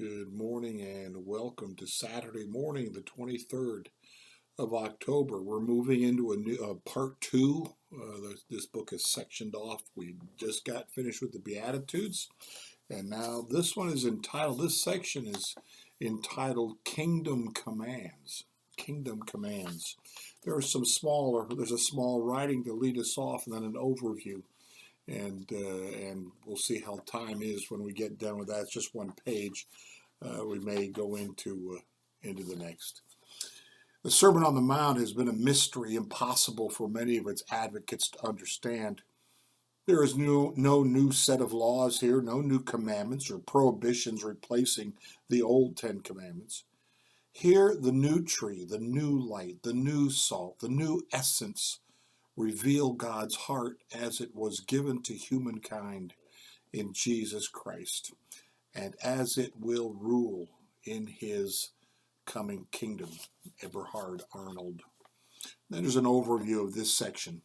Good morning and welcome to Saturday morning, the 23rd of October. We're moving into a new part two. This book is sectioned off. We just got finished with the Beatitudes, and now this one is entitled, this section is entitled Kingdom Commands. Kingdom Commands. There's a small writing to lead us off, and then an overview. And we'll see how time is when we get done with that. It's just one page. We may go into the next. The Sermon on the Mount has been a mystery impossible for many of its advocates to understand. There is no new set of laws here, no new commandments or prohibitions replacing the old 10 commandments. Here, the new tree, the new light, the new salt, the new essence reveal God's heart as it was given to humankind in Jesus Christ, and as it will rule in his coming kingdom. Eberhard Arnold. Then there's an overview of this section.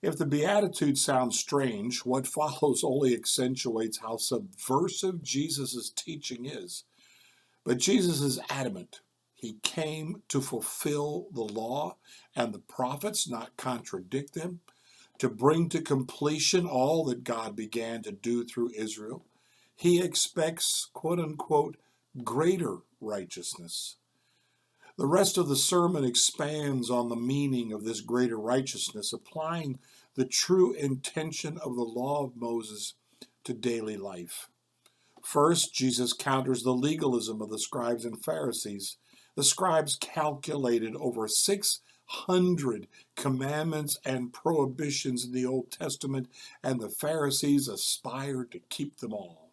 If the Beatitudes sound strange, what follows only accentuates how subversive Jesus' teaching is. But Jesus is adamant. He came to fulfill the law and the prophets, not contradict them, to bring to completion all that God began to do through Israel. He expects, quote unquote, greater righteousness. The rest of the sermon expands on the meaning of this greater righteousness, applying the true intention of the law of Moses to daily life. First, Jesus counters the legalism of the scribes and Pharisees. The scribes calculated over 600 commandments and prohibitions in the Old Testament, and the Pharisees aspired to keep them all.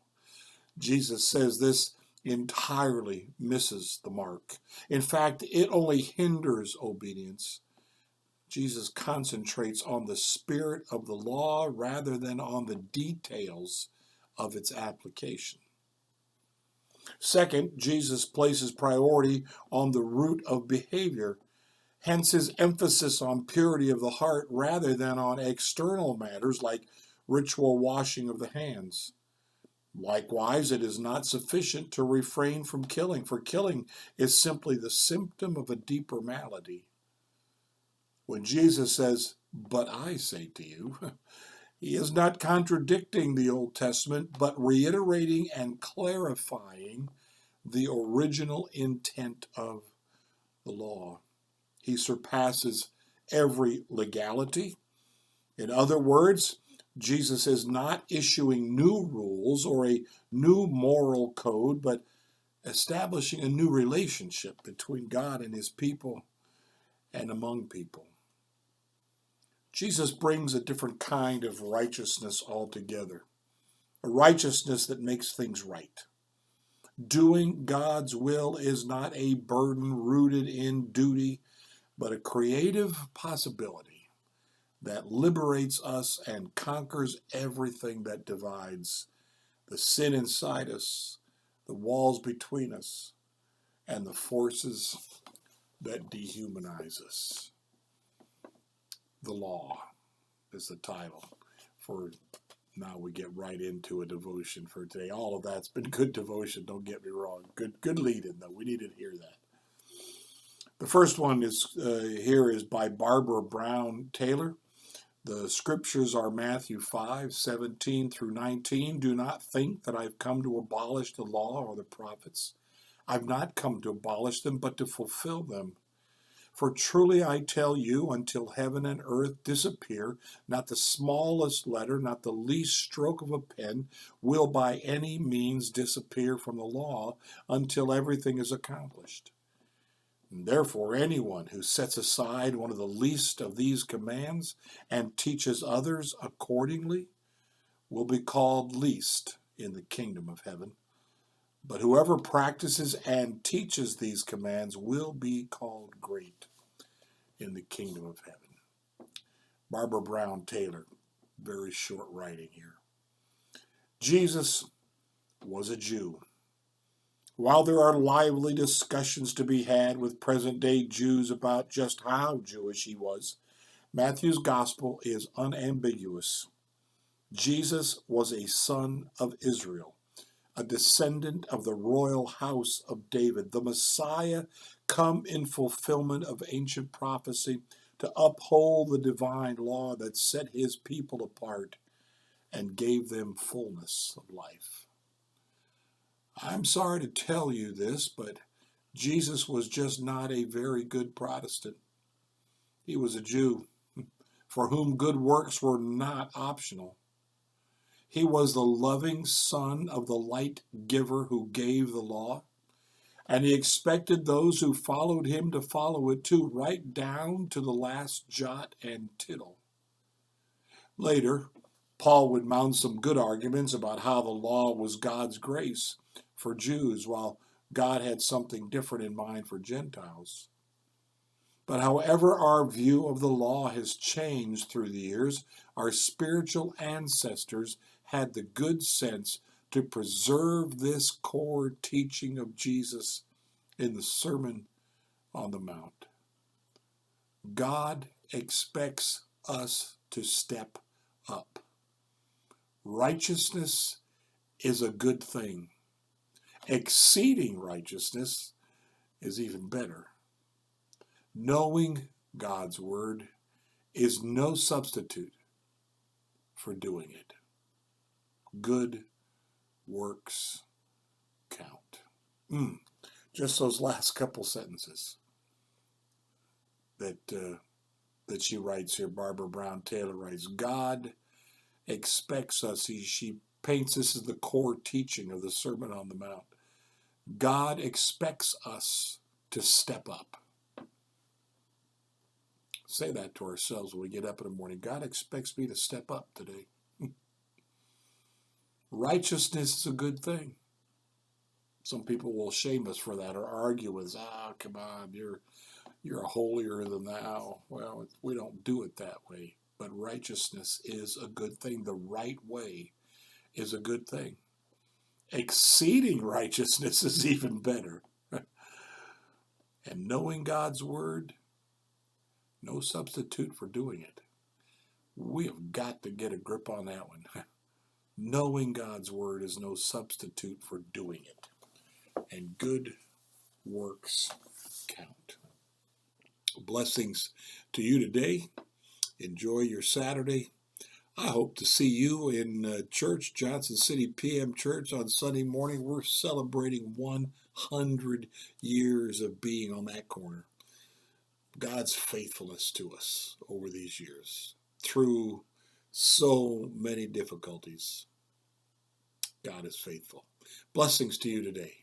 Jesus says this entirely misses the mark. In fact, it only hinders obedience. Jesus concentrates on the spirit of the law rather than on the details of its application. Second, Jesus places priority on the root of behavior, hence his emphasis on purity of the heart rather than on external matters like ritual washing of the hands. Likewise, it is not sufficient to refrain from killing, for killing is simply the symptom of a deeper malady. When Jesus says, "But I say to you," he is not contradicting the Old Testament, but reiterating and clarifying the original intent of the law. He surpasses every legality. In other words, Jesus is not issuing new rules or a new moral code, but establishing a new relationship between God and his people and among people. Jesus brings a different kind of righteousness altogether, a righteousness that makes things right. Doing God's will is not a burden rooted in duty, but a creative possibility that liberates us and conquers everything that divides, the sin inside us, the walls between us, and the forces that dehumanize us. The Law is the title for now. We get right into a devotion for today. All of that's been good devotion, don't get me wrong. Good lead-in, though. We needed to hear that. The first one is here is by Barbara Brown Taylor. The scriptures are Matthew 5:17 through 19. Do not think that I've come to abolish the law or the prophets. I've not come to abolish them, but to fulfill them. For truly I tell you, until heaven and earth disappear, not the smallest letter, not the least stroke of a pen, will by any means disappear from the law until everything is accomplished. And therefore, anyone who sets aside one of the least of these commands and teaches others accordingly will be called least in the kingdom of heaven. But whoever practices and teaches these commands will be called great in the kingdom of heaven. Barbara Brown Taylor, very short writing here. Jesus was a Jew. While there are lively discussions to be had with present-day Jews about just how Jewish he was, Matthew's gospel is unambiguous. Jesus was a son of Israel, a descendant of the royal house of David, the Messiah come in fulfillment of ancient prophecy to uphold the divine law that set his people apart and gave them fullness of life. I'm sorry to tell you this, but Jesus was just not a very good Protestant. He was a Jew for whom good works were not optional. He was the loving son of the light giver who gave the law, and he expected those who followed him to follow it too, right down to the last jot and tittle. Later, Paul would mount some good arguments about how the law was God's grace for Jews, while God had something different in mind for Gentiles. But however our view of the law has changed through the years, our spiritual ancestors had the good sense to preserve this core teaching of Jesus in the Sermon on the Mount. God expects us to step up. Righteousness is a good thing. Exceeding righteousness is even better. Knowing God's word is no substitute for doing it. Good works count. Just those last couple sentences that she writes here, Barbara Brown Taylor writes, God expects us, she paints this as the core teaching of the Sermon on the Mount. God expects us to step up. Say that to ourselves when we get up in the morning. God expects me to step up today. Righteousness is a good thing. Some people will shame us for that or argue with us. Come on, you're holier than thou. Well, we don't do it that way. But righteousness is a good thing. The right way is a good thing. Exceeding righteousness is even better. And knowing God's word, no substitute for doing it. We have got to get a grip on that one. Knowing God's word is no substitute for doing it. And good works count. Blessings to you today. Enjoy your Saturday. I hope to see you in church, Johnson City PM Church on Sunday morning. We're celebrating 100 years of being on that corner. God's faithfulness to us over these years, through so many difficulties. God is faithful. Blessings to you today.